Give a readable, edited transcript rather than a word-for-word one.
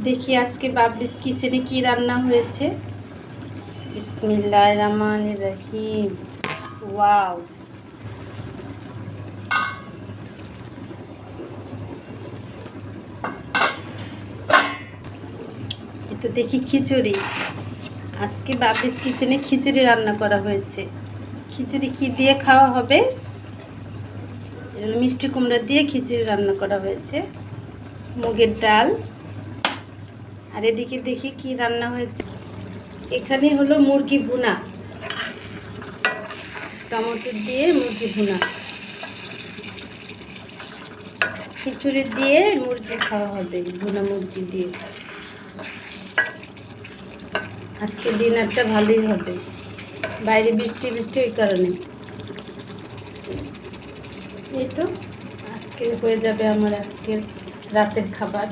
দেখি আজকে বাবলিস কিচেনে কি রান্না হয়েছে। বিসমিল্লাহির রহমানির রহিম। ওয়াও, এটা দেখি খিচুড়ি। আজকে বাবলিস কিচেনে খিচুড়ি রান্না করা হয়েছে। খিচুড়ি কি দিয়ে খাওয়া হবে? মিষ্টি কুমড়া দিয়ে খিচুড়ি রান্না করা হয়েছে, মুগের ডাল। আর এদিকে দেখি কি রান্না হয়েছে। এখানে হলো মুরগি ভুনা, টমেটো দিয়ে মুরগি ভুনা। খিচুড়ি দিয়ে মুরগি খাওয়া হবে, ভুনা মুরগি দিয়ে। আজকে ডিনারটা ভালোই হবে, বাইরে বৃষ্টি বৃষ্টি ওই কারণে। এই তো আজকে হয়ে যাবে আমার আজকের রাতের খাবার।